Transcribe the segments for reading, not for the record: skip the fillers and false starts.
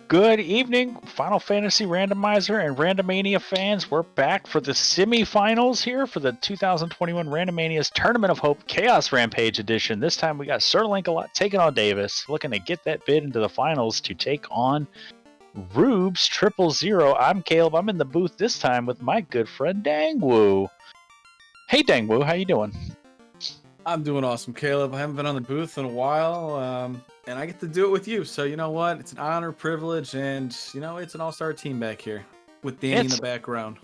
Good evening, Final Fantasy Randomizer and Randomania fans. We're back for the semifinals here for the 2021 Randomania's Tournament of Hope Chaos Rampage Edition. This time we got Sir Lancelot taking on Davis, looking to get that bid into the finals to take on Rubes 000. I'm Caleb. I'm in the booth this time with my good friend Dangwoo. Hey Dangwoo, how you doing? I'm doing awesome, Caleb. I haven't been on the booth in a while, and I get to do it with you. So you know what? It's an honor, privilege, and it's an all-star team back here with Danny in the background.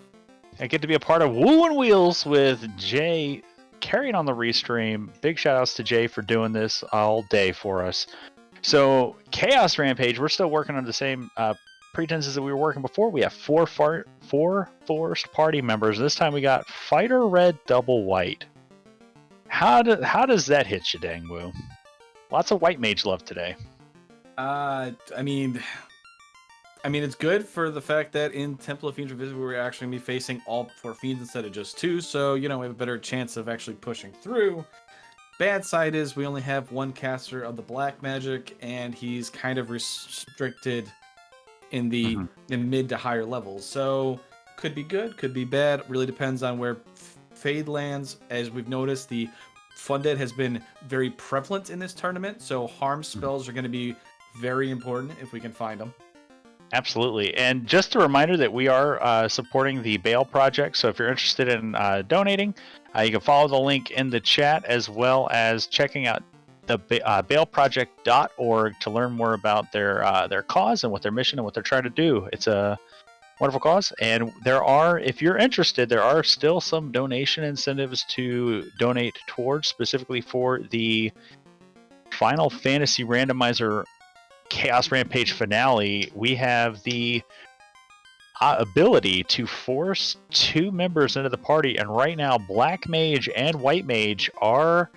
I get to be a part of Woo and Wheels with Jay carrying on the restream. Big shout outs to Jay for doing this all day for us. So Chaos Rampage, we're still working on the same pretenses that we were working before. We have four forced party members. This time we got Fighter Red Double White. How does that hit you, Dangwoo? Lots of white mage love today. I mean, it's good for the fact that in Temple of Fiends Revisit, we're actually going to be facing all 4 fiends instead of just 2, so, we have a better chance of actually pushing through. Bad side is we only have one caster of the black magic, and he's kind of restricted in the mid to higher levels, so could be good, could be bad, really depends on where Fade lands. As we've noticed, the Funded has been very prevalent in this tournament, so harm spells are going to be very important if we can find them. Absolutely. And just a reminder that we are supporting the Bail Project, so if you're interested in donating, you can follow the link in the chat, as well as checking out the bailproject.org to learn more about their cause and what their mission and what they're trying to do. It's a wonderful cause, and if you're interested, there are still some donation incentives to donate towards, specifically for the Final Fantasy Randomizer Chaos Rampage finale. We have the ability to force 2 members into the party, and right now Black Mage and White Mage are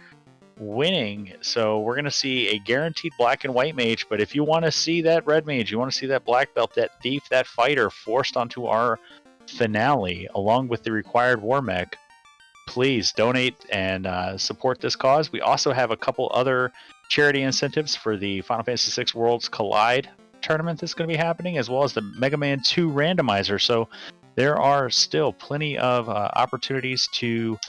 winning, so we're going to see a guaranteed black and white mage. But if you want to see that red mage, you want to see that black belt, that thief, that fighter forced onto our finale along with the required war mech, please donate and support this cause. We also have a couple other charity incentives for the Final Fantasy VI Worlds Collide tournament that's going to be happening, as well as the Mega Man 2 randomizer. So there are still plenty of opportunities to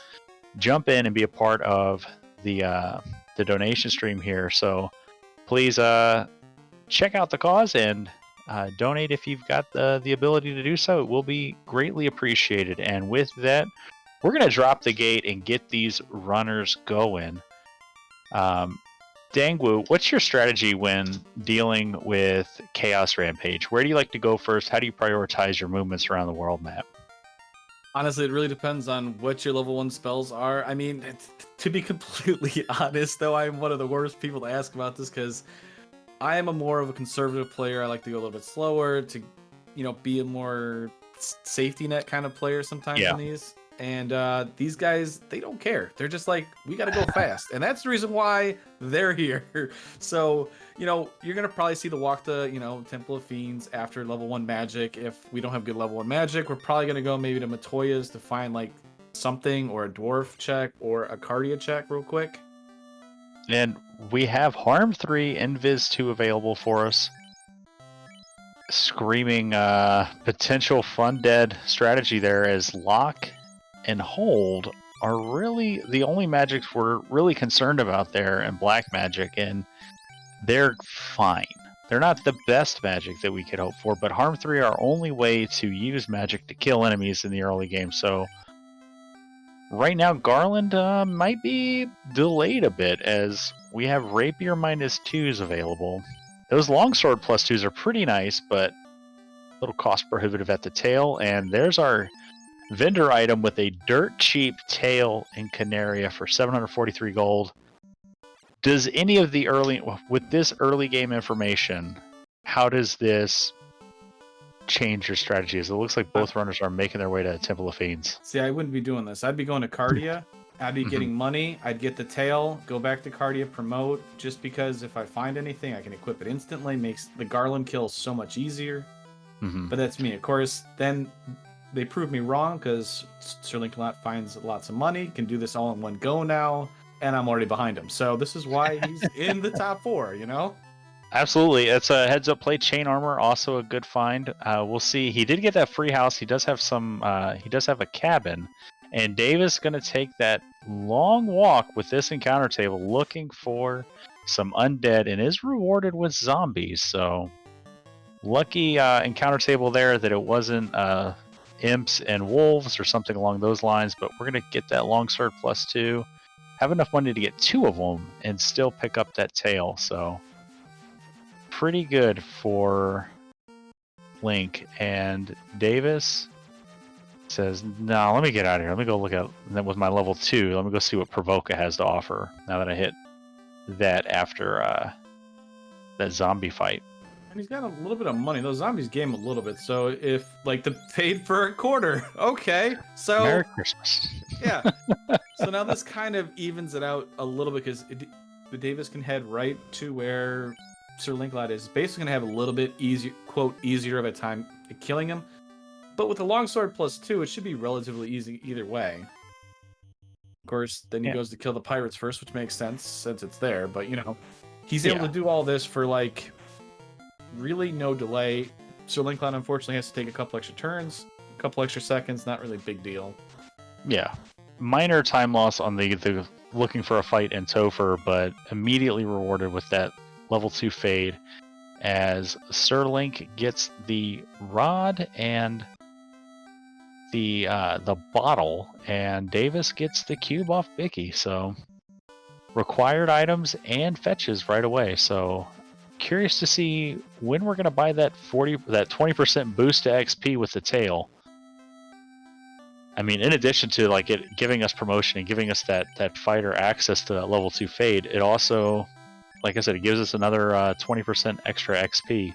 jump in and be a part of the donation stream here. So please check out the cause and donate if you've got the ability to do so. It will be greatly appreciated. And with that, we're going to drop the gate and get these runners going. Dangwoo, what's your strategy when dealing with Chaos Rampage? Where do you like to go first? How do you prioritize your movements around the world map? Honestly, it really depends on what your level 1 spells are. I mean, to be completely honest, though, I'm one of the worst people to ask about this, because I am more of a conservative player. I like to go a little bit slower to, be a more safety net kind of player sometimes in these. And these guys, they don't care. They're just like, we got to go fast. And that's the reason why they're here. So, you're going to probably see the walk to, Temple of Fiends after level 1 magic. If we don't have good level 1 magic, we're probably going to go maybe to Matoya's to find like something, or a dwarf check or a Cardia check real quick. And we have Harm 3 and Viz 2 available for us. Screaming potential fun dead strategy there, as Lock and Hold are really the only magics we're really concerned about there in black magic, and they're fine. They're not the best magic that we could hope for, but Harm 3 are our only way to use magic to kill enemies in the early game. So right now Garland might be delayed a bit, as we have Rapier -2s available. Those Longsword +2s are pretty nice, but a little cost prohibitive at the tail. And there's our vendor item with a dirt cheap tail in Canaria for 743 gold. Does any of the with this early game information, how does this change your strategy? As it looks like both runners are making their way to Temple of Fiends. See, I wouldn't be doing this. I'd be going to Cardia. I'd be getting money. I'd get the tail, go back to Cardia, promote, just because if I find anything, I can equip it instantly. Makes the Garland kill so much easier. But that's me. Of course, then they prove me wrong, because Sir Lancelot finds lots of money, can do this all in one go now, and I'm already behind him. So this is why he's in the top 4, Absolutely. It's a heads up play. Chain armor, also a good find. We'll see. He did get that free house. He does have some. He does have a cabin, and Davis going to take that long walk with this encounter table, looking for some undead, and is rewarded with zombies. So lucky encounter table there that it wasn't imps and wolves or something along those lines. But we're going to get that longsword +2. Have enough money to get 2 of them and still pick up that tail. So pretty good for Link. And Davis says, no, let me get out of here. Let me go look at that with my level 2. Let me go see what Provoca has to offer now that I hit that after that zombie fight. And he's got a little bit of money. Those zombies game a little bit. So if like the paid for a quarter, okay. So Merry Christmas. yeah. So now this kind of evens it out a little bit because Davis can head right to where Sir Linklot is. Basically going to have a little bit easier, quote, easier of a time killing him. But with the longsword +2, it should be relatively easy either way. Of course, then he goes to kill the pirates first, which makes sense since it's there. But, you know, he's able to do all this for, like, really no delay. Sir Linklot, unfortunately, has to take a couple extra turns, a couple extra seconds. Not really a big deal. Yeah. Minor time loss on the looking for a fight in Topher, but immediately rewarded with that level 2 fade as Sir Link gets the rod and the bottle, and Davis gets the cube off Bicky. So required items and fetches right away. So curious to see when we're gonna buy that 20% boost to XP with the tail. I mean, in addition to like it giving us promotion and giving us that fighter access to that level 2 fade, it also, like I said, it gives us another 20% extra XP.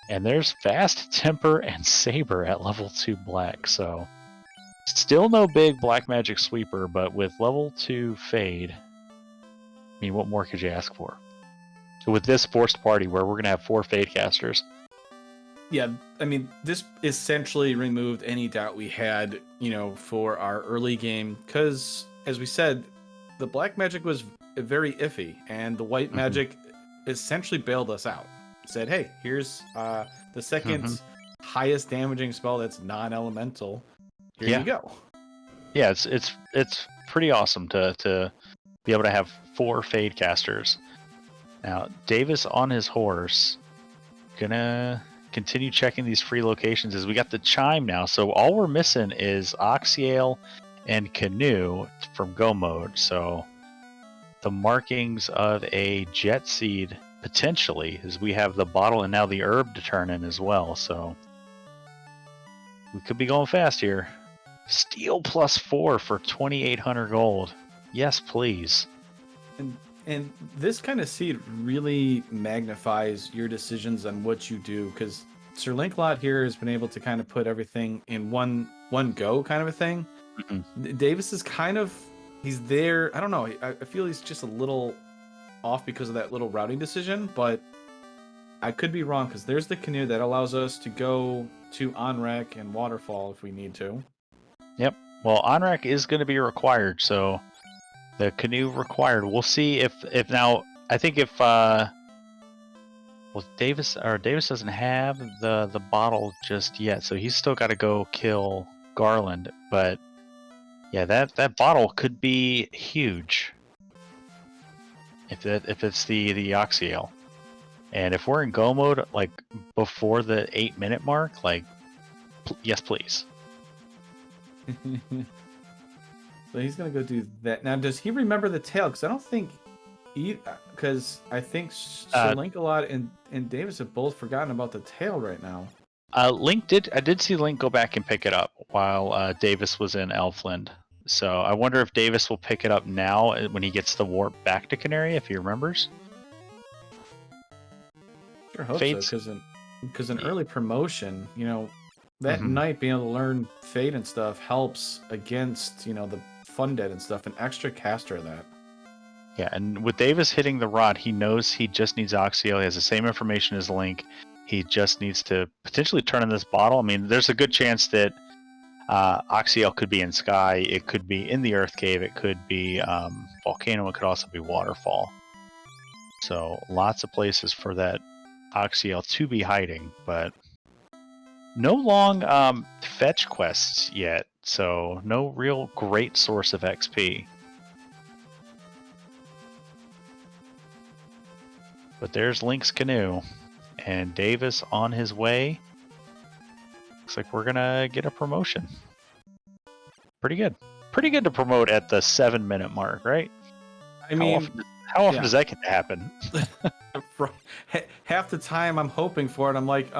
And there's Fast Temper and Saber at level 2 black, so still no big black magic sweeper, but with level 2 fade, I mean, what more could you ask for? So with this forced party where we're going to have 4 fade casters. Yeah, I mean, this essentially removed any doubt we had, you know, for our early game, because, as we said, the black magic was very iffy, and the white magic essentially bailed us out. Said, hey, here's the second highest damaging spell that's non-elemental. Here you go. Yeah, it's pretty awesome to be able to have 4 fade casters. Now, Davis on his horse, gonna continue checking these free locations as we got the chime now. So all we're missing is Oxyale and Canoe from Go Mode. So the markings of a Jet Seed potentially, as we have the bottle and now the herb to turn in as well. So we could be going fast here. Steel +4 for 2,800 gold. Yes, please. And this kind of seed really magnifies your decisions on what you do, because Sir Linklot here has been able to kind of put everything in one go kind of a thing. Davis is kind of, he's there. I don't know. I feel he's just a little off because of that little routing decision, but I could be wrong because there's the canoe that allows us to go to Onrek and Waterfall if we need to. Yep. Well, Onrek is going to be required, so the canoe required. We'll see if now. I think if Davis doesn't have the bottle just yet, so he's still got to go kill Garland. But yeah, that bottle could be huge if it's the Oxyale. And if we're in go mode, like before the 8-minute mark, like yes, please. So he's gonna go do that. Now, does he remember the tail? Because I don't think, because I think Sir Link-a-Lot and Davis have both forgotten about the tail right now. Link did. I did see Link go back and pick it up while Davis was in Elfland. So I wonder if Davis will pick it up now when he gets the warp back to Canary, if he remembers. Sure hope so, because an early promotion, you know, that night being able to learn Fate and stuff helps against, you know, the Fun Dead and stuff, an extra caster of that. Yeah, and with Davis hitting the rod, he knows he just needs Oxyale. He has the same information as Link. He just needs to potentially turn in this bottle. I mean, there's a good chance that Oxyale could be in Sky. It could be in the Earth Cave. It could be Volcano. It could also be Waterfall. So lots of places for that Oxyel to be hiding, but no long fetch quests yet, so no real great source of XP. But there's Link's canoe, and Davis on his way. Looks like we're gonna get a promotion. Pretty good. Pretty good to promote at the 7-minute mark, right? I mean, how often does that get to happen? half the time I'm hoping for it. I'm like, you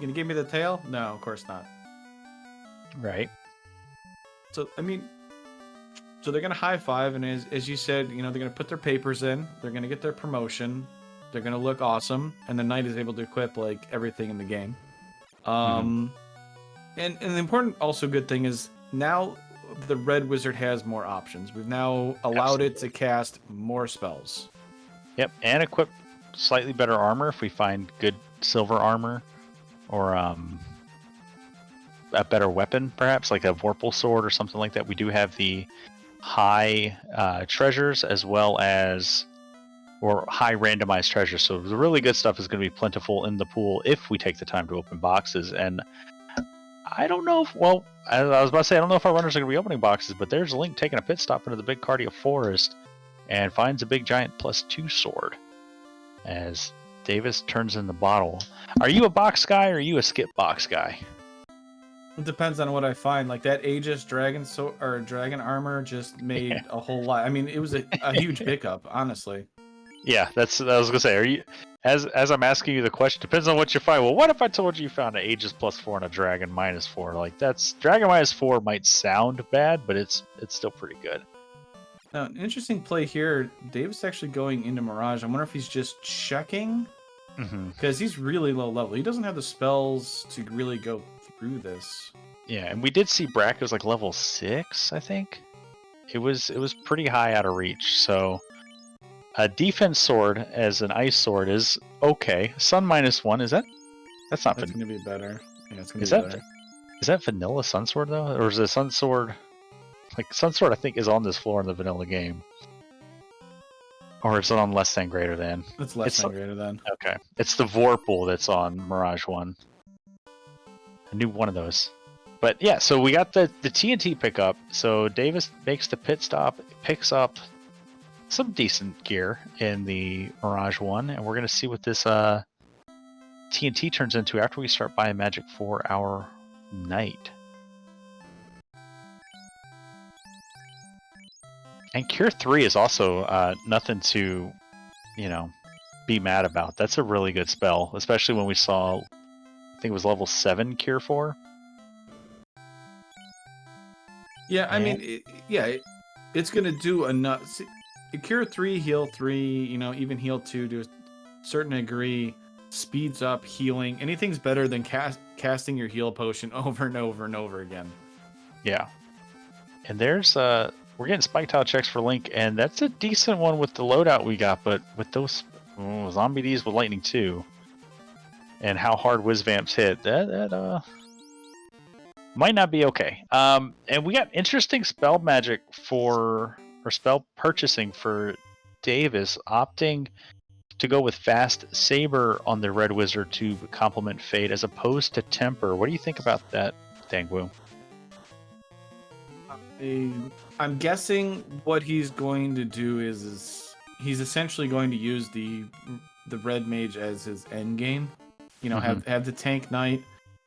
gonna give me the tail? No, of course not. Right. So I mean, so they're gonna high five, and as you said, you know, they're gonna put their papers in. They're gonna get their promotion. They're gonna look awesome, and the knight is able to equip like everything in the game. And the important, also good thing is now the red wizard has more options. We've now allowed it to cast more spells. Yep, and equip slightly better armor if we find good silver armor, or a better weapon, perhaps like a Vorpal sword or something like that. We do have the high treasures as well as, or high randomized treasures. So the really good stuff is going to be plentiful in the pool if we take the time to open boxes. And I don't know if, well, I was about to say, I don't know if our runners are going to be opening boxes, but there's Link taking a pit stop into the big Cardia Forest and finds a big giant +2 sword as Davis turns in the bottle. Are you a box guy or are you a skip box guy? It depends on what I find. Like that Aegis dragon dragon armor just made a whole lot. I mean, it was a huge pickup, honestly. Yeah, that's what I was gonna say. Are you, as I'm asking you the question, depends on what you find. Well, what if I told you found an Aegis +4 and a Dragon -4? Like, that's Dragon -4 might sound bad, but it's still pretty good. Now, an interesting play here. Davis actually going into Mirage. I wonder if he's just checking, because he's really low level. He doesn't have the spells to really go through this. Yeah, and we did see Brack was like level 6, I think. It was pretty high out of reach. So a defense sword as an ice sword is okay. Sun -1, is that? That's not. That's gonna be better. Yeah, it's gonna Is be that better. is that vanilla sun sword though, or is it sun sword? Like sun sword, I think is on this floor in the vanilla game, or is it on less than greater than? It's less than greater than. Okay, it's the Vorpal that's on Mirage 1. I knew one of those. But yeah, so we got the TNT pickup. So Davis makes the pit stop, picks up some decent gear in the Mirage 1, and we're going to see what this TNT turns into after we start buying magic for our knight. And Cure 3 is also nothing to, be mad about. That's a really good spell, especially when we saw, I think it was level 7 Cure 4. Yeah, I mean, it's gonna do enough. Cure 3, heal 3, even heal 2 to a certain degree speeds up healing. Anything's better than casting your heal potion over and over and over again. Yeah. And there's we're getting spike tile checks for Link, and that's a decent one with the loadout we got, but with those zombie D's with lightning too, and how hard whiz vamps hit, that might not be okay. And we got interesting spell magic or spell purchasing for Davis, opting to go with Fast Saber on the Red Wizard to complement Fate as opposed to Temper. What do you think about that, Dangwu? I'm guessing what he's going to do is he's essentially going to use the red mage as his end game. Have the tank knight.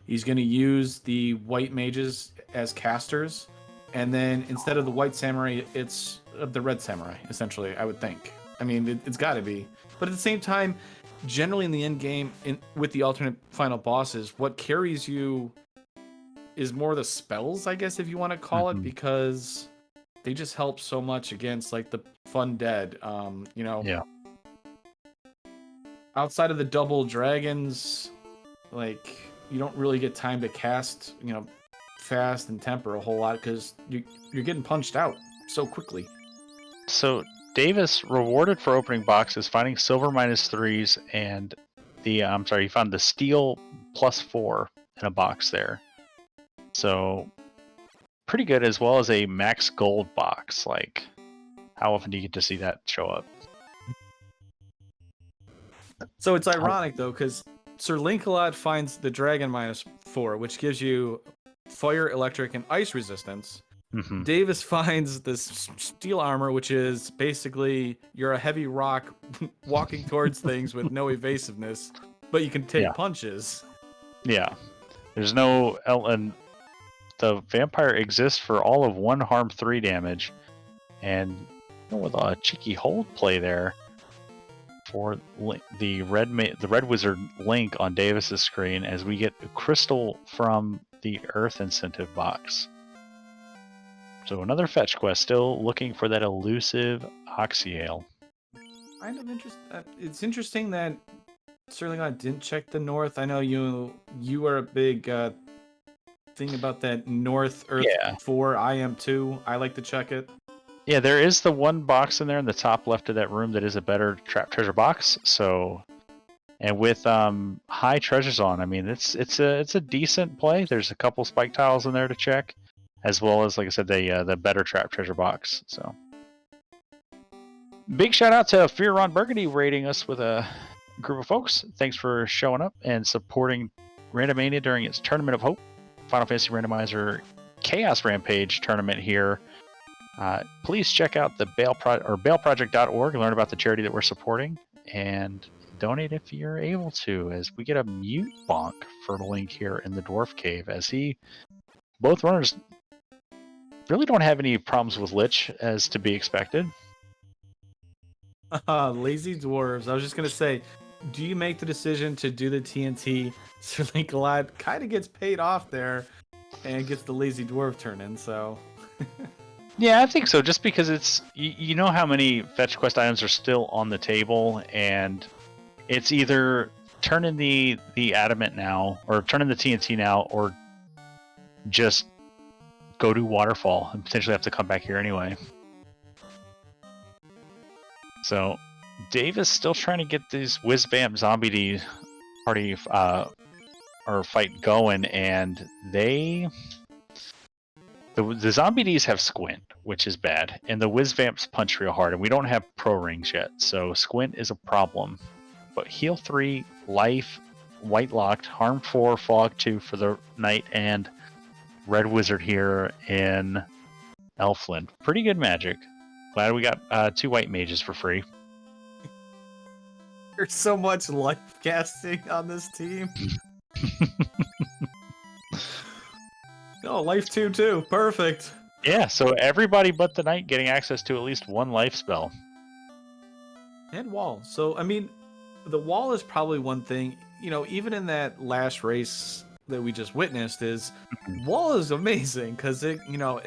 He's going to use the white mages as casters, and then instead of the white samurai, it's the red samurai. Essentially, I would think. I mean, it's got to be. But at the same time, generally in the end game, with the alternate final bosses, what carries you is more the spells, I guess, if you want to call it, because they just help so much against like the fun dead. Yeah. Outside of the double dragons, like you don't really get time to cast, fast and temper a whole lot because you're getting punched out so quickly. So Davis rewarded for opening boxes, finding silver -3s and he found the steel +4 in a box there. So pretty good, as well as a max gold box. Like, how often do you get to see that show up? So it's ironic though, because Sir Linkalot finds the Dragon -4, which gives you fire, electric, and ice resistance. Mm-hmm. Davis finds this steel armor, which is basically you're a heavy rock walking towards things with no evasiveness, but you can take punches. Yeah. There's no and the vampire exists for all of 1 harm 3 damage, and with a cheeky hold play there for the red wizard Link on Davis's screen as we get a crystal from the Earth incentive box. So another fetch quest, still looking for that elusive Oxyale. Kind of interesting. It's interesting that Sterling I didn't check the north. I know you are a big thing about that North Earth 4. I am too. I like to check it. Yeah, there is the one box in there in the top left of that room that is a better trap treasure box. So, and with high treasures on, I mean it's a decent play. There's a couple spike tiles in there to check, as well as, like I said, the better trap treasure box. So, big shout out to Fear Ron Burgundy rating us with a group of folks. Thanks for showing up and supporting Randomania during its Tournament of Hope, Final Fantasy Randomizer Chaos Rampage tournament here. Please check out the bailproject.org and learn about the charity that we're supporting, and donate if you're able to, as we get a mute bonk for Link here in the Dwarf Cave, as both runners really don't have any problems with Lich, as to be expected. Lazy dwarves. I was just gonna say, do you make the decision to do the TNT? Sir Link a lot kind of gets paid off there, and gets the lazy dwarf turn in. So. Yeah, I think so. Just because it's you know how many fetch quest items are still on the table, and it's either turn in the adamant now, or turn in the TNT now, or just go to Waterfall and potentially have to come back here anyway. So, Davis still trying to get these Whiz Vamp Zombie D party or fight going, and the Zombie Ds have Squint, which is bad, and the Whiz Vamps punch real hard, and we don't have Pro Rings yet, so Squint is a problem. But Heal 3, Life, White Locked, Harm 4, Fog 2 for the Knight, and Red Wizard here in Elfland. Pretty good magic. Glad we got 2 White Mages for free. There's so much life casting on this team. Oh, life 2 too. Perfect. Yeah, so everybody but the Knight getting access to at least 1 life spell. And wall. So, I mean, the wall is probably one thing, even in that last race that we just witnessed, is wall is amazing because it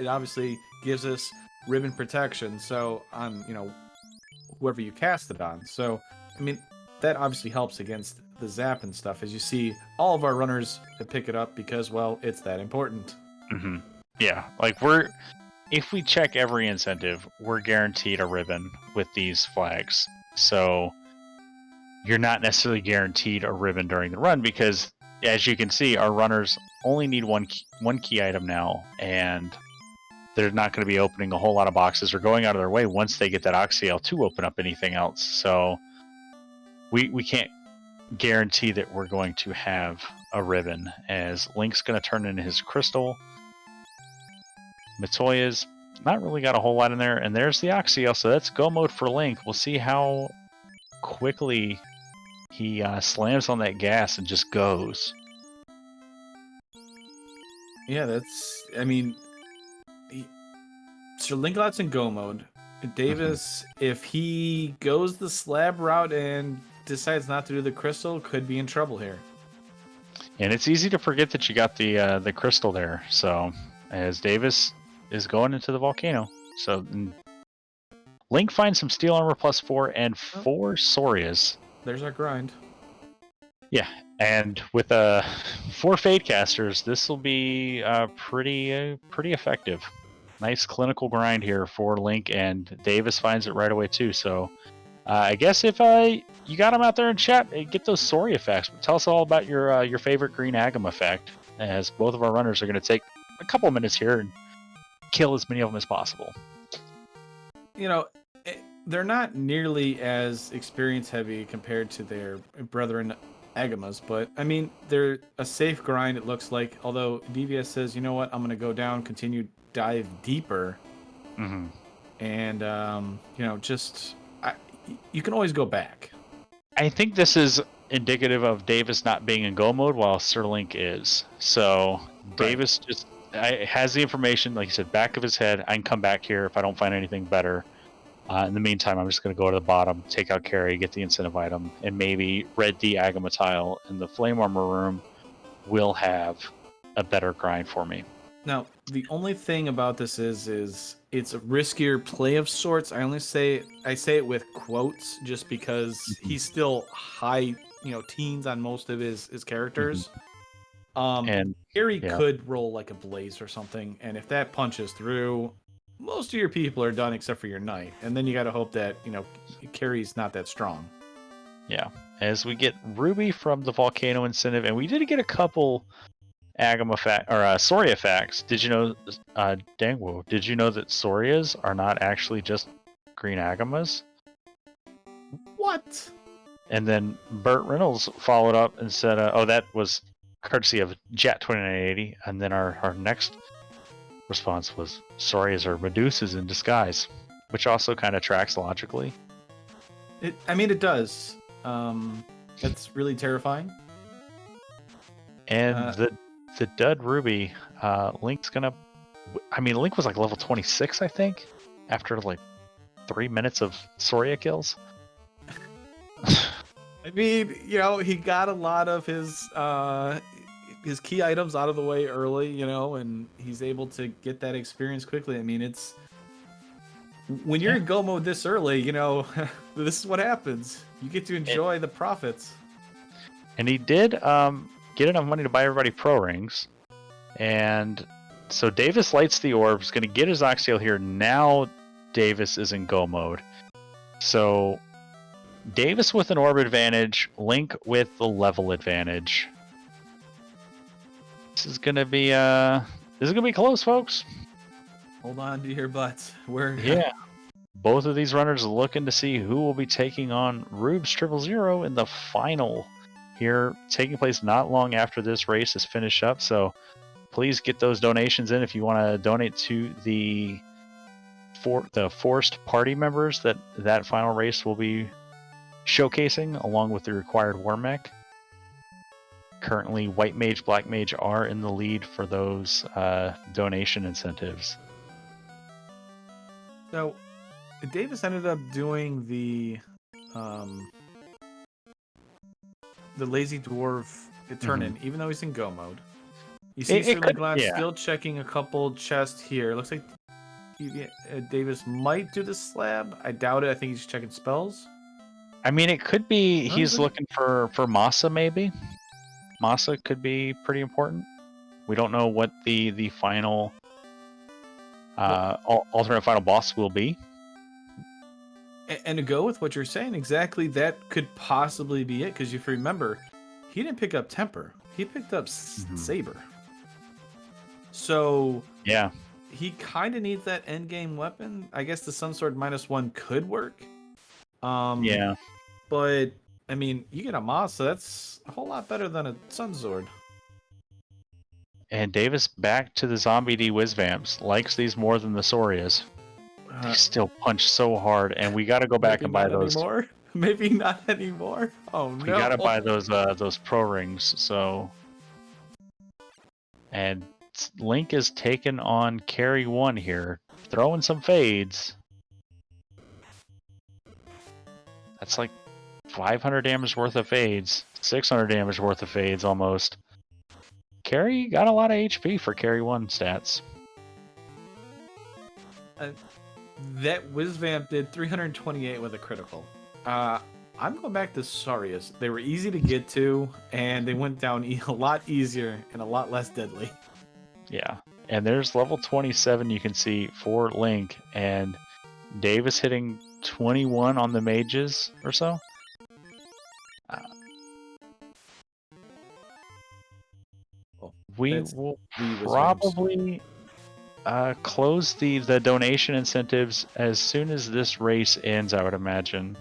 obviously gives us ribbon protection. So on, whoever you cast it on. So, I mean, that obviously helps against the zap and stuff, as you see all of our runners to pick it up because, well, it's that important. Mm-hmm. Yeah, like if we check every incentive, we're guaranteed a ribbon with these flags. So you're not necessarily guaranteed a ribbon during the run because, as you can see, our runners only need one key item now, and they're not going to be opening a whole lot of boxes or going out of their way once they get that Oxyale to open up anything else. So we can't guarantee that we're going to have a ribbon, as Link's going to turn in his crystal. Matoya's not really got a whole lot in there, and there's the Oxyale, so that's go mode for Link. We'll see how quickly he slams on that gas and just goes. Yeah, Sir Linkalot's in go mode. Davis, if he goes the slab route and decides not to do the crystal, could be in trouble here. And it's easy to forget that you got the crystal there. So as Davis is going into the volcano, so Link finds some steel armor +4 and 4 Sorias. There's our grind. Yeah, and with 4 Fade Casters, this will be pretty effective. Nice clinical grind here for Link, and Davis finds it right away too. So I guess if you got him out there in chat, get those Soria effects. But tell us all about your favorite green Agam effect, as both of our runners are going to take a couple minutes here and kill as many of them as possible. they're not nearly as experience heavy compared to their brethren Agamas, but I mean they're a safe grind. It looks like. Although DVS says, you know what, I'm gonna go down, continue dive deeper, Hmm. and just you can always go back. I think this is indicative of Davis not being in go mode while Sir Link is. So Davis just has the information, like you said, back of his head. I can come back here if I don't find anything better. In the meantime, I'm just going to go to the bottom, take out Carry, get the incentive item, and maybe red D Agama tile in the Flame Armor room will have a better grind for me. Now, the only thing about this is it's a riskier play of sorts. I say it with quotes just because he's still high, teens on most of his characters. And Gary yeah, could roll like a blaze or something, and if that punches through, most of your people are done except for your knight, and then you got to hope that Carrie's not that strong. yeah. As we get Ruby from the Volcano incentive, and we did get a couple Agama fact or Soria facts. Did you know, Dangwo? Did you know that Sorias are not actually just green Agamas? What? And then Burt Reynolds followed up and said, "Oh, that was courtesy of Jet 2980." And then our next response was, "Sorias are Medusas in disguise," which also kind of tracks logically. It does. It's really terrifying. And the dud Ruby, Link's gonna. I mean, Link was like level 26, I think, after like 3 minutes of Soria kills. I mean, he got a lot of his key items out of the way early, and he's able to get that experience quickly. I mean, it's when you're in go mode this early, this is what happens. You get to enjoy the profits. And he did get enough money to buy everybody pro rings. And so Davis lights the orbs, going to get his Oxtail here. Now Davis is in go mode. So Davis with an orb advantage, Link with the level advantage. This is gonna be close, folks. Hold on to your butts. Yeah. Both of these runners are looking to see who will be taking on Rubes 000 in the final here, taking place not long after this race is finished up. So please get those donations in if you want to donate to the forced party members that final race will be showcasing, along with the required war mech. Currently, White Mage, Black Mage are in the lead for those donation incentives. So, Davis ended up doing the Lazy Dwarf turn-in, even though he's in go mode. You see Glad still checking a couple chests here. Looks like Davis might do the slab. I doubt it. I think he's checking spells. I mean, it could be he's looking for Masa, maybe. Masa could be pretty important. We don't know what the final alternate final boss will be. And to go with what you're saying, exactly, that could possibly be it. Because if you remember, he didn't pick up Temper. He picked up Saber. So yeah, he kind of needs that end game weapon. I guess the Sunsword -1 could work. Yeah. But I mean, you get a Masa, that's a whole lot better than a Sunsword. And Davis back to the Zombie D Whizvamps. Likes these more than the Sorias. They still punch so hard, and we got to go back and buy those. Anymore? Maybe not anymore. Oh no! We got to buy those pro rings. So, and Link is taking on Carry 1 here, throwing some fades. That's like 500 damage worth of fades, 600 damage worth of fades almost. Carry got a lot of HP for Carry 1 stats. That Whizvamp did 328 with a critical. I'm going back to Sorias. They were easy to get to, and they went down a lot easier and a lot less deadly. Yeah, and there's level 27 you can see for Link, and Davis hitting 21 on the mages or so. We will probably close the donation incentives as soon as this race ends, I would imagine.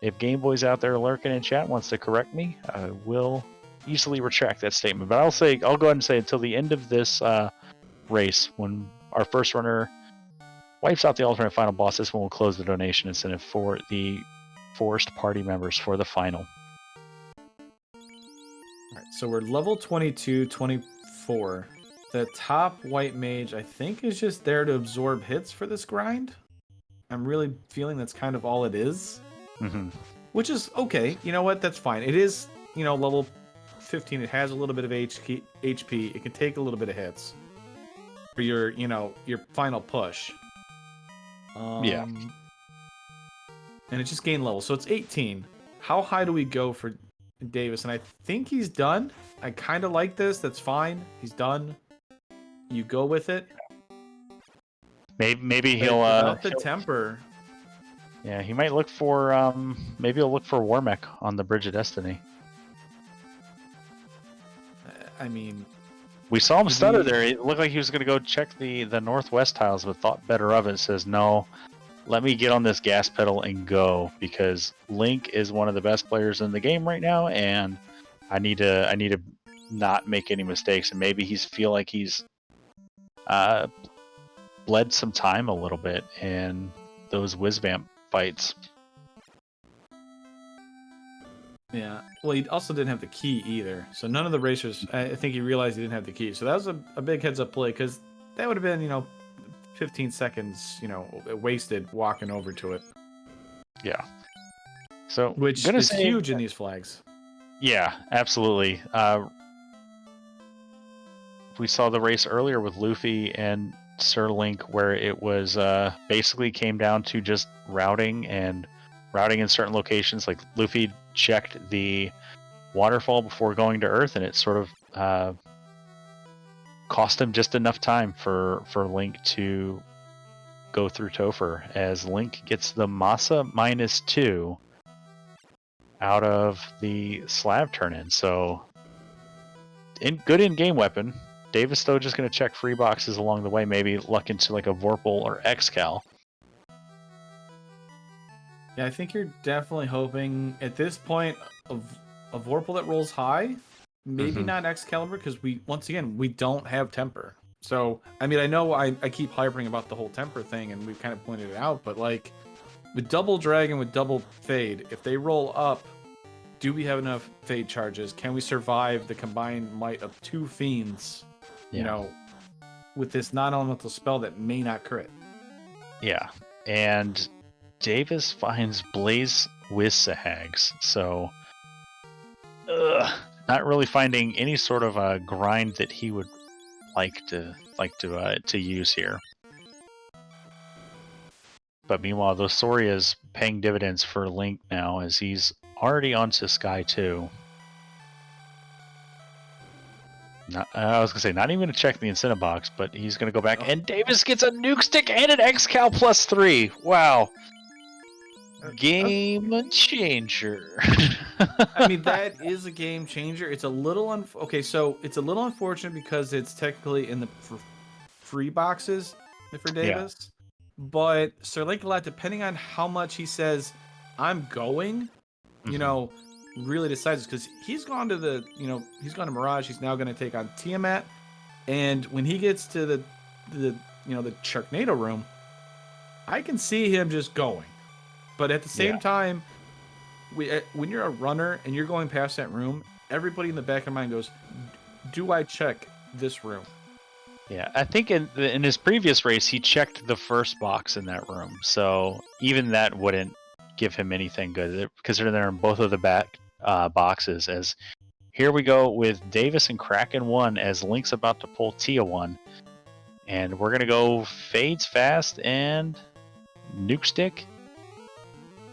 If Game Boy's out there lurking in chat wants to correct me, I will easily retract that statement. But I'll go ahead and say until the end of this race, when our first runner wipes out the alternate final boss, this one will close the donation incentive for the forced party members for the final. All right, so we're level 22, 24. The top white mage, I think, is just there to absorb hits for this grind. I'm really feeling that's kind of all it is. Mm-hmm. Which is okay. You know what? That's fine. It is, level 15. It has a little bit of HP. It can take a little bit of hits for your final push. Yeah. And it just gained level. So it's 18. How high do we go for Davis? And I think he's done. I kind of like this. That's fine. He's done. You go with it. Maybe he'll without the temper. Yeah, he might look for maybe he'll look for Warmech on the Bridge of Destiny. I mean, we saw him stutter there. It looked like he was going to go check the northwest tiles, but thought better of it. Says no, let me get on this gas pedal and go, because Link is one of the best players in the game right now, and I need to not make any mistakes. And maybe feel like he's bled some time a little bit in those Whizvamp fights. Yeah. Well, he also didn't have the key either. So none of the racers, I think he realized he didn't have the key. So that was a big heads up play, because that would have been, 15 seconds, wasted walking over to it. Yeah. So which is huge in these flags. Yeah, absolutely. We saw the race earlier with Luffy and Sir Link, where it was basically came down to just routing in certain locations. Like Luffy checked the waterfall before going to Earth, and it sort of cost him just enough time for Link to go through Topher, as Link gets the Masa -2 out of the slab turn-in. So good in-game weapon. Davis, though, just going to check free boxes along the way, maybe luck into like a Vorpal or Xcal. Yeah, I think you're definitely hoping at this point of a Vorpal that rolls high, maybe not Excalibur, because we don't have temper. So I mean, I know I keep hyping about the whole temper thing, and we've kind of pointed it out, but like with double dragon with double fade, if they roll up, do we have enough fade charges? Can we survive the combined might of two fiends? Yeah. With this non-elemental spell that may not crit. Yeah, and Davis finds Blaze Wizzahags, so not really finding any sort of a grind that he would like to use here. But meanwhile, the Soria is paying dividends for Link now, as he's already onto Sky 2. I was going to say, not even going to check the incentive box, but he's going to go back, and Davis gets a nuke stick and an Xcal +3. Wow. Game changer. I mean, that is a game changer. It's a little so it's a little unfortunate because it's technically in the free boxes for Davis. Yeah. But Sir Lancelot, depending on how much he says, I'm going, really decides, because he's gone to he's gone to Mirage. He's now going to take on Tiamat, and when he gets to the Sharknado room, I can see him just going. But at the same time, when you're a runner and you're going past that room, everybody in the back of mind goes, do I check this room? Yeah, I think in his previous race, he checked the first box in that room. So even that wouldn't give him anything good, considering they're in both of the back boxes. As here we go with Davis and Kraken 1, as Link's about to pull Tia 1. And we're going to go fades fast and nuke stick.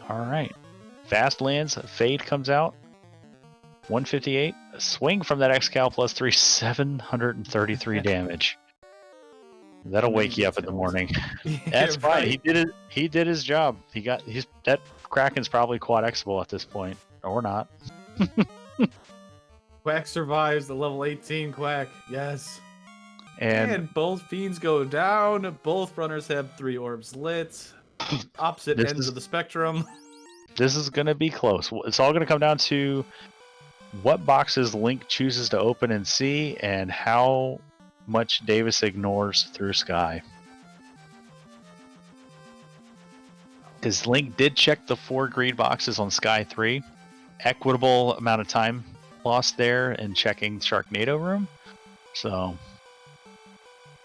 All right. Fast lands, fade comes out. 158. Swing from that Xcal +3, 733 damage. That'll wake you up in the morning. That's fine. Right. He did his job. That Kraken's probably quad Xable at this point, or not. Quack survives the level 18 Quack. Yes. And both fiends go down. Both runners have 3 orbs lit. Opposite ends of the spectrum. This is going to be close. It's all going to come down to what boxes Link chooses to open and see, and how much Davis ignores through Sky. Because Link did check the 4 greed boxes on Sky 3. Equitable amount of time lost there in checking Sharknado room. So,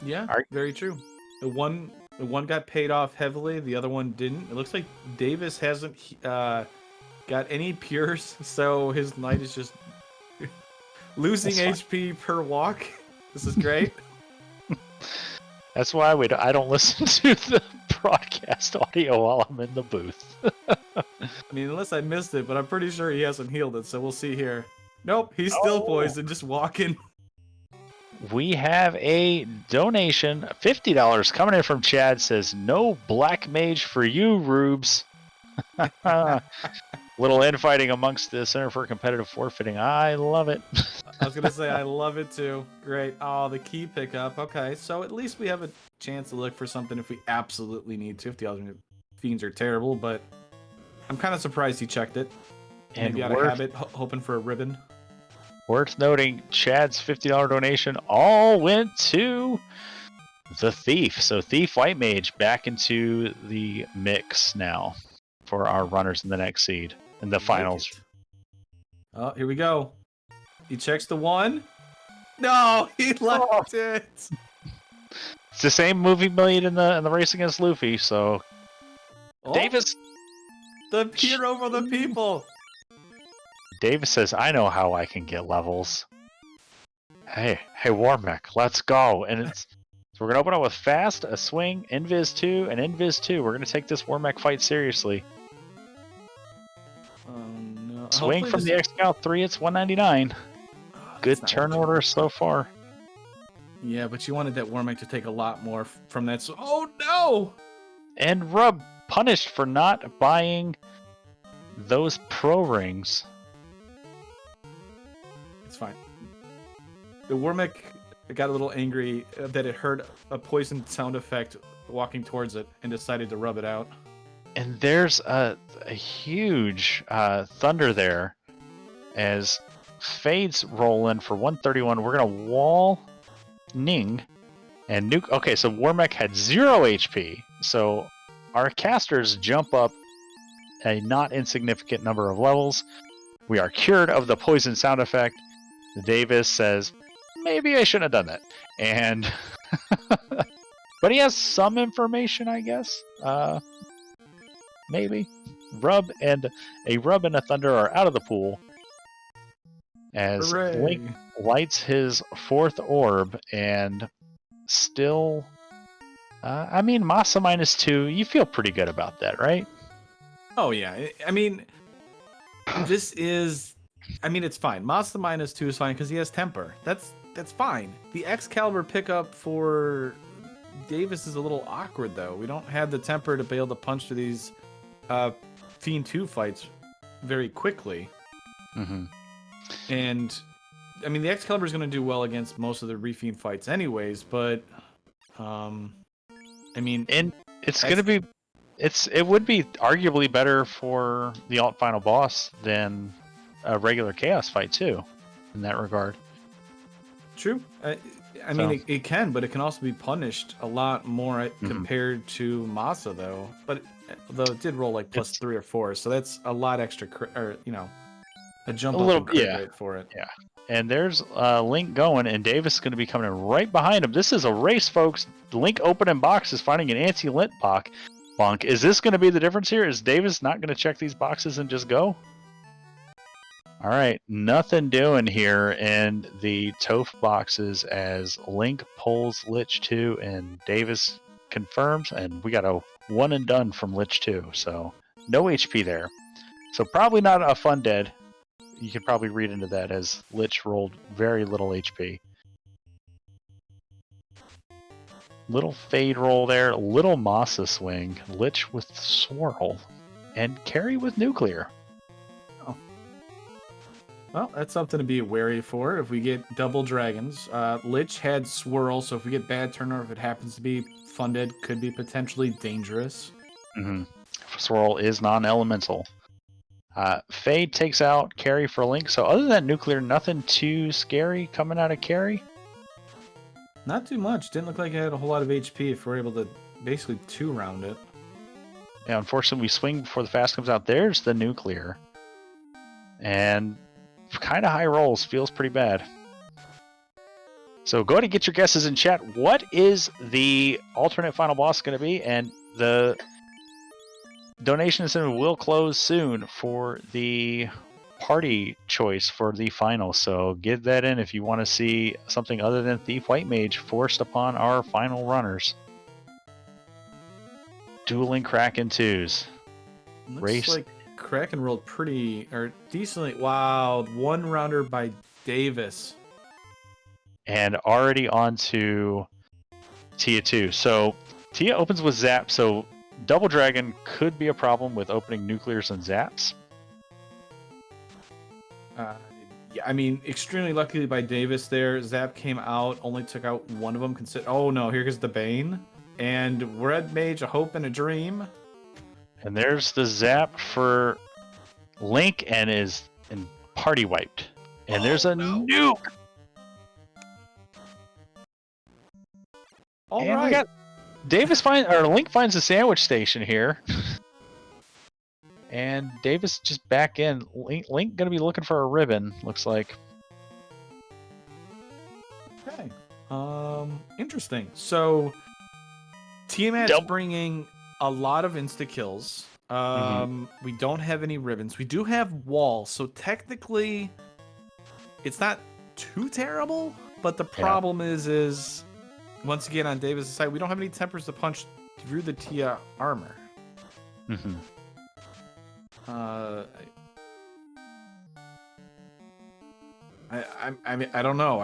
yeah, very true. The one got paid off heavily, the other one didn't. It looks like Davis hasn't got any pures, so his knight is just losing HP per walk. This is great. That's why I don't listen to the broadcast audio while I'm in the booth. I mean, unless I missed it, but I'm pretty sure he hasn't healed it, so we'll see here. Nope, he's still poisoned, just walking. We have a donation, $50 coming in from Chad. Says, no black mage for you, Rubes. Little infighting amongst the Center for Competitive Forfeiting. I love it. I was going to say, I love it too. Great. Oh, the key pickup. Okay, so at least we have a chance to look for something if we absolutely need to. If the other fiends are terrible, but I'm kind of surprised he checked it. And maybe out of habit, hoping for a ribbon. Worth noting, Chad's $50 donation all went to the Thief. So Thief White Mage back into the mix now for our runners in the next seed in the finals. Oh, here we go. He checks the 1. No, he left it. It's the same movie made in the race against Luffy. So Davis, the hero for the people. Davis says, I know how I can get levels. Hey, Warmech, let's go. And so we're going to open up with Fast, a Swing, Invis 2, and Invis 2. We're going to take this Warmech fight seriously. No. Swing from the X-Scout 3, it's 199. Good turn order so far. Yeah, but you wanted that Warmech to take a lot more from that. So, oh, no! And Rub punished for not buying those pro rings. It's fine. The Warmech got a little angry that it heard a poison sound effect walking towards it and decided to rub it out. And there's a huge thunder there as Fades roll in for 131. We're going to wall Ning and nuke. Okay, so Warmech had 0 HP. So our casters jump up a not insignificant number of levels. We are cured of the poison sound effect. Davis says, maybe I shouldn't have done that. And but he has some information, I guess. Maybe. Rub and a Thunder are out of the pool. As Link lights his 4th orb and still I mean, Masa -2, you feel pretty good about that, right? Oh yeah. I mean, this is it's fine. Masa -2 is fine because he has temper. That's fine. The Excalibur pickup for Davis is a little awkward though. We don't have the temper to be able to punch through these Fiend 2 fights very quickly. Mm-hmm. And I mean, the Excalibur is going to do well against most of the Refiend fights anyways, but I mean, and it's going to be it would be arguably better for the alt final boss than a regular Chaos fight too, in that regard. True. I mean, it can, but it can also be punished a lot more compared to Masa, though. But though it did roll like plus 3 or 4, so that's a lot extra, a jump up in crit rate for it. Yeah. And there's Link going, and Davis is going to be coming in right behind him. This is a race, folks. Link opening boxes, finding an anti-lint bonk. Is this going to be the difference here? Is Davis not going to check these boxes and just go? All right, nothing doing here in the Toph boxes as Link pulls Lich 2 and Davis confirms, and we got a one and done from Lich 2, so no HP there. So probably not a fun dead. You could probably read into that as Lich rolled very little HP. Little Fade roll there, little Masa swing, Lich with Swirl, and Carry with Nuclear. Well, that's something to be wary for. If we get double dragons, Lich had swirl, so if we get bad turn or if it happens to be funded, could be potentially dangerous. Mm-hmm. Swirl is non-elemental. Fade takes out Carry for Link. So other than that nuclear, nothing too scary coming out of Carry. Not too much. Didn't look like it had a whole lot of HP if we're able to basically 2-round it. Yeah, unfortunately, we swing before the fast comes out. There's the nuclear. And kind of high rolls. Feels pretty bad. So go ahead and get your guesses in chat. What is the alternate final boss going to be? And the donation incentive will close soon for the party choice for the final. So get that in if you want to see something other than Thief White Mage forced upon our final runners. Dueling Kraken 2s. Looks Race. like Kraken rolled pretty, or decently. Wow, 1-rounder by Davis. And already on to Tia 2. So Tia opens with Zap, so Double Dragon could be a problem with opening nuclears and Zaps. Yeah, I mean, extremely luckily by Davis there. Zap came out, only took out one of them. Oh no, here goes the Bane. And Red Mage, a hope and a dream. And there's the Zap for Link and is party wiped. And there's a nuke! All and right. we got Link finds the sandwich station here. And Davis just back in. Link gonna be looking for a ribbon, looks like. Okay. Interesting. So Tiamat's bringing a lot of insta kills. We don't have any ribbons. We do have wall, so technically it's not too terrible, but the problem is once again on Davis' side, we don't have any tempers to punch through the Tia armor. I mean, I don't know.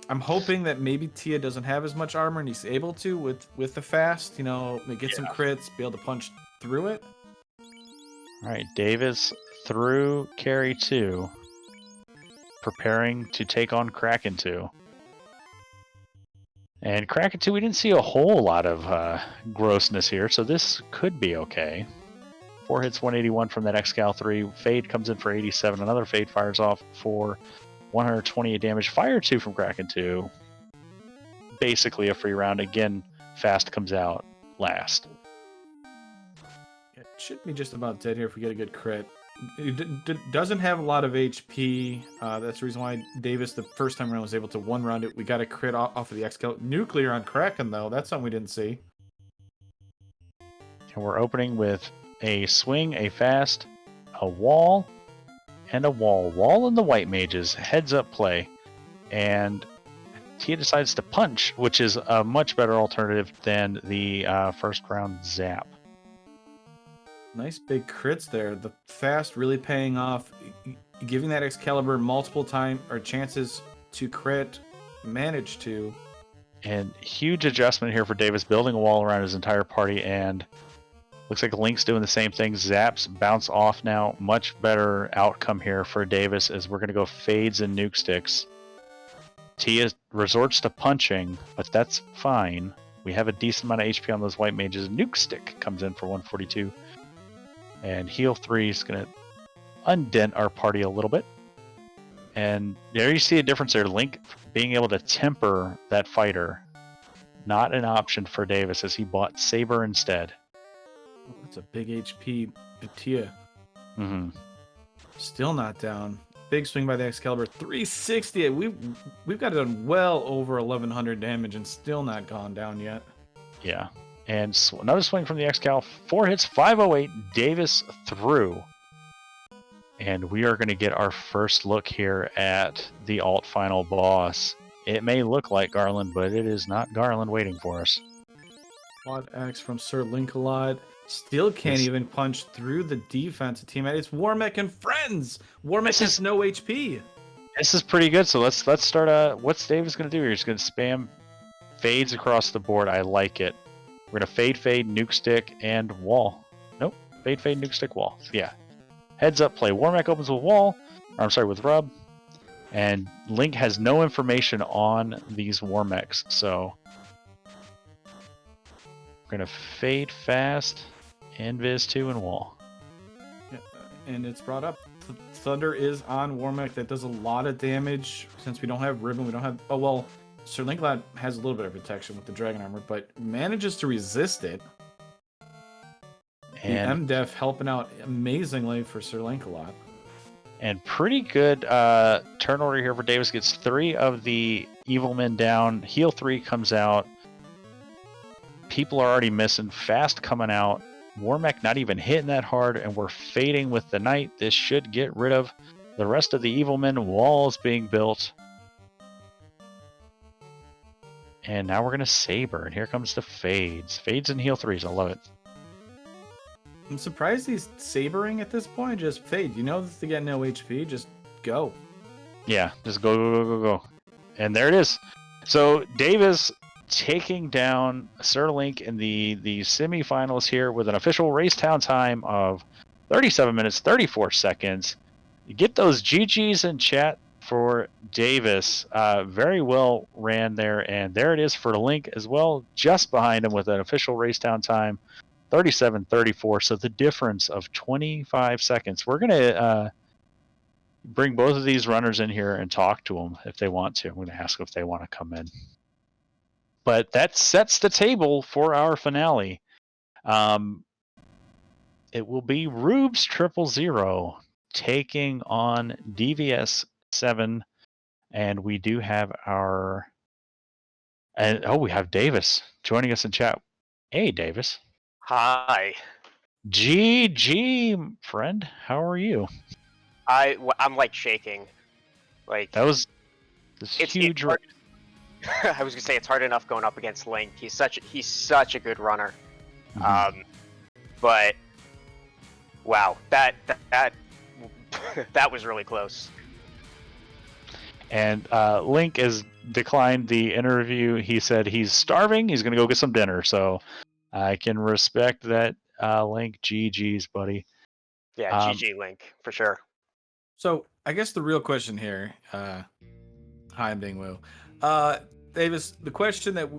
I'm hoping that maybe Tia doesn't have as much armor and he's able to with the fast, you know, get some crits, be able to punch through it. All right, Davis through Carry 2, preparing to take on Kraken 2. And Kraken 2, we didn't see a whole lot of grossness here, so this could be okay. 4 hits, 181 from that Excal 3. Fade comes in for 87. Another Fade fires off for 128 damage. Fire 2 from Kraken 2. Basically a free round. Again, fast comes out last. It should be just about dead here if we get a good crit. It doesn't have a lot of HP. That's the reason why Davis, the first time around, was able to 1-round it. We got a crit off of the Excal. Nuclear on Kraken, though. That's something we didn't see. And we're opening with a swing, a fast, a wall, and a wall. Wall in the White Mages. Heads up play. And Tia decides to punch, which is a much better alternative than the first round Zap. Nice big crits there. The fast really paying off. Giving that Excalibur multiple chances to crit. Managed to. And huge adjustment here for Davis, building a wall around his entire party, and looks like Link's doing the same thing. Zaps bounce off now. Much better outcome here for Davis as we're going to go fades and nuke sticks. Tia resorts to punching, but that's fine. We have a decent amount of HP on those White Mages. Nuke stick comes in for 142. And heal 3 is going to undent our party a little bit. And there you see a difference there. Link being able to temper that fighter. Not an option for Davis as he bought Saber instead. That's a big HP Tia. Still not down. Big swing by the Excalibur. 360. We've got it done well over 1100 damage and still not gone down yet. Yeah. And another swing from the Excal. 4 hits, 508. Davis through. And we are going to get our first look here at the alt final boss. It may look like Garland, but it is not Garland waiting for us. Quad X from Sir Linkalot. Still can't even punch through the defense of teammate. It's Warmech and friends. Warmech has no HP. This is pretty good. So let's start. What's Davis going to do here? He's going to spam fades across the board. I like it. We're going to fade, nuke stick, and wall. Nope. Fade, nuke stick, wall. Yeah. Heads up play. Warmech opens with wall. I'm sorry, with Rub. And Link has no information on these War Mechs, so we're gonna fade fast, Invis 2 and Wall. Yeah, and it's brought up. Thunder is on Warmech. That does a lot of damage. Since we don't have Ribbon, we don't have... Oh, well, Sir Lancelot has a little bit of protection with the Dragon Armor, but manages to resist it. And the MDef helping out amazingly for Sir Lancelot. And pretty good turn order here for Davis. Gets 3 of the Evil Men down. Heal 3 comes out. People are already missing. Fast coming out. Warmech not even hitting that hard, and we're fading with the Knight. This should get rid of the rest of the Evil Men. Walls being built. And now we're going to Saber, and here comes the Fades. Fades and Heal 3s. I love it. I'm surprised he's sabering at this point. Just fade. You know that they get no HP. Just go. Yeah, just go, go, go, go, go. And there it is. So Davis taking down Sir Link in the semifinals here with an official race town time of 37 minutes, 34 seconds. You get those GGs in chat for Davis. Very well ran there. And there it is for Link as well, just behind him with an official race town time. 37-34, so the difference of 25 seconds. We're going to bring both of these runners in here and talk to them if they want to. I'm going to ask if they want to come in. But that sets the table for our finale. It will be Rubes 000 taking on DVS 7, and we do have our... And we have Davis joining us in chat. Hey, Davis. Hi. GG, friend. How are you? I'm like shaking. Like that was this huge. I was gonna say it's hard enough going up against Link. He's such a good runner. Mm-hmm. But wow, that was really close. And Link has declined the interview. He said he's starving. He's gonna go get some dinner. So I can respect that, Link. GG's, buddy. Yeah, GG Link, for sure. So, I guess the real question here, hi, I'm being Wu. Davis, the question that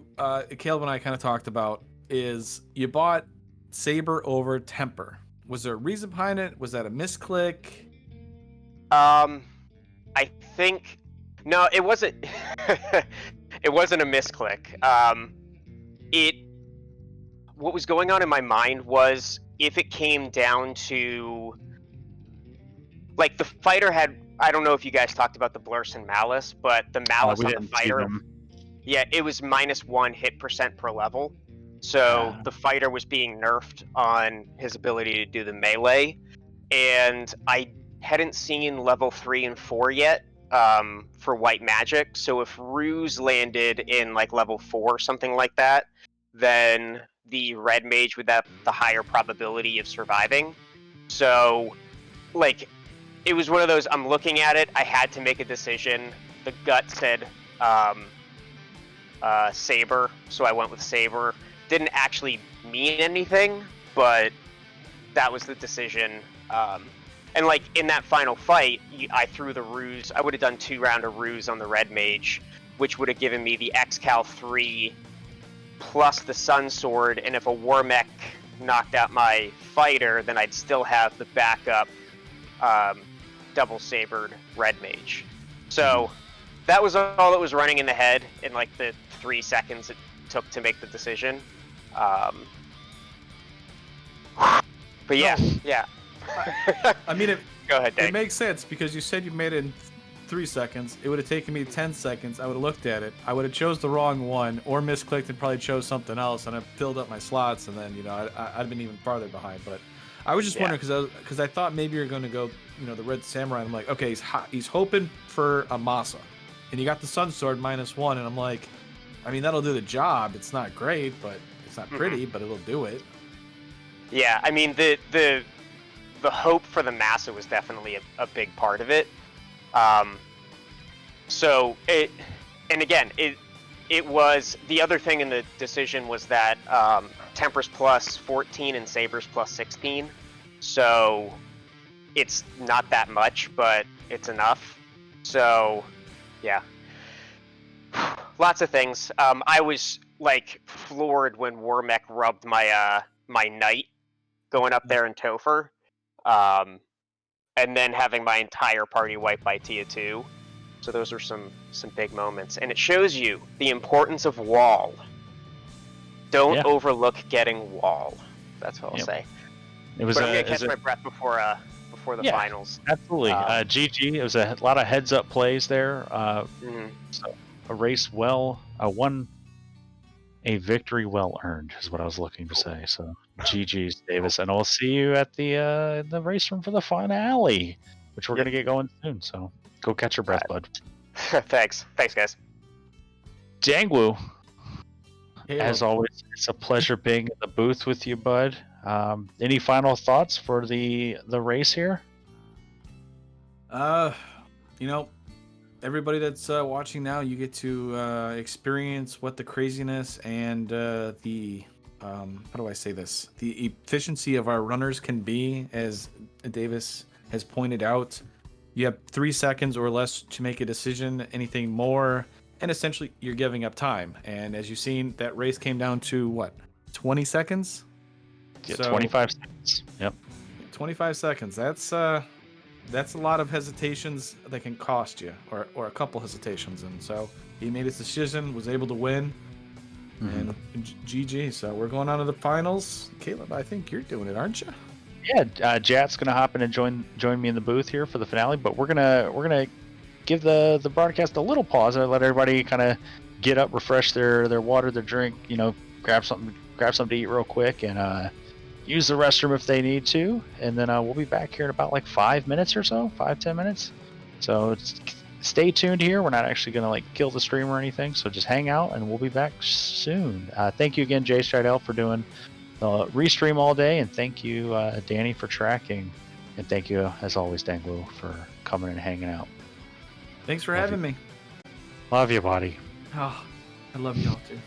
Caleb and I kind of talked about is, you bought Saber over Temper. Was there a reason behind it? Was that a misclick? I think... No, it wasn't... It wasn't a misclick. What was going on in my mind was, if it came down to, like, the fighter had... I don't know if you guys talked about the Blurs and Malice, but the Malice on the fighter... Yeah, it was -1 hit percent per level. So the fighter was being nerfed on his ability to do the melee. And I hadn't seen level 3 and 4 yet for White Magic. So if Ruse landed in, like, level 4 or something like that, then the Red Mage would have the higher probability of surviving. So, like, it was one of those, I'm looking at it, I had to make a decision. The gut said Saber, so I went with Saber. Didn't actually mean anything, but that was the decision. And, like, in that final fight, I threw the Ruse. I would have done 2 round of Ruse on the Red Mage, which would have given me the Excal 3 plus the Sun Sword, and if a Warmech knocked out my fighter, then I'd still have the backup double sabered Red Mage. So that was all that was running in the head in, like, the 3 seconds it took to make the decision. But yeah, yeah. I mean, go ahead, Dave. It makes sense, because you said you made it in 3 seconds. It would have taken me 10 seconds. I would have looked at it. I would have chose the wrong one, or misclicked and probably chose something else, and I filled up my slots, and then, you know, I'd been even farther behind. But I was just wondering, because I thought maybe you're going to go, you know, the Red Samurai. And I'm like, okay, he's hoping for a Masa, and you got the Sun Sword -1, and I'm like, I mean, that'll do the job. It's not great, but it's not pretty, but it'll do it. Yeah, I mean, the hope for the Masa was definitely a big part of it. So it was, the other thing in the decision was that Temper's plus 14 and Saber's plus 16. So it's not that much, but it's enough. So, yeah. Lots of things. I was like floored when Wormek rubbed my my knight going up there in Topher. And then having my entire party wiped by Tia 2. So those are some big moments. And it shows you the importance of wall. Don't overlook getting wall. That's what I'll say. It was but I'm going to catch my breath before the finals. Absolutely. GG. It was a lot of heads-up plays there. So a race a victory well earned is what I was looking to say. So GG's, Davis, and I'll see you at the race room for the finale, which we're gonna get going soon. So go catch your breath, bud. Thanks, guys. Dangwoo, as always, it's a pleasure being in the booth with you, bud. Any final thoughts for the race here? Everybody that's watching now, you get to experience what the craziness and the how do I say this? The efficiency of our runners can be, as Davis has pointed out. You have 3 seconds or less to make a decision. Anything more, and essentially you're giving up time. And as you've seen, that race came down to what? 20 seconds? Yeah, 25 seconds. Yep. 25 seconds. That's a lot of hesitations that can cost you, or a couple hesitations. And so he made his decision, was able to win, and GG. So we're going on to the finals. Caleb, I think you're doing it, aren't you? Yeah, Jat's gonna hop in and join me in the booth here for the finale. But we're gonna give the broadcast a little pause and let everybody kind of get up, refresh their water, their drink. Grab something to eat real quick, and use the restroom if they need to, and then we'll be back here in about like 5 minutes or so, 5-10 minutes. So stay tuned here. We're not actually going to kill the stream or anything, so just hang out, and we'll be back soon. Thank you again, Jay Stridell, for doing the restream all day, and thank you, Danny, for tracking, and thank you, as always, Dangwoo, for coming and hanging out. Thanks for having me. Love you, buddy. Oh, I love y'all too.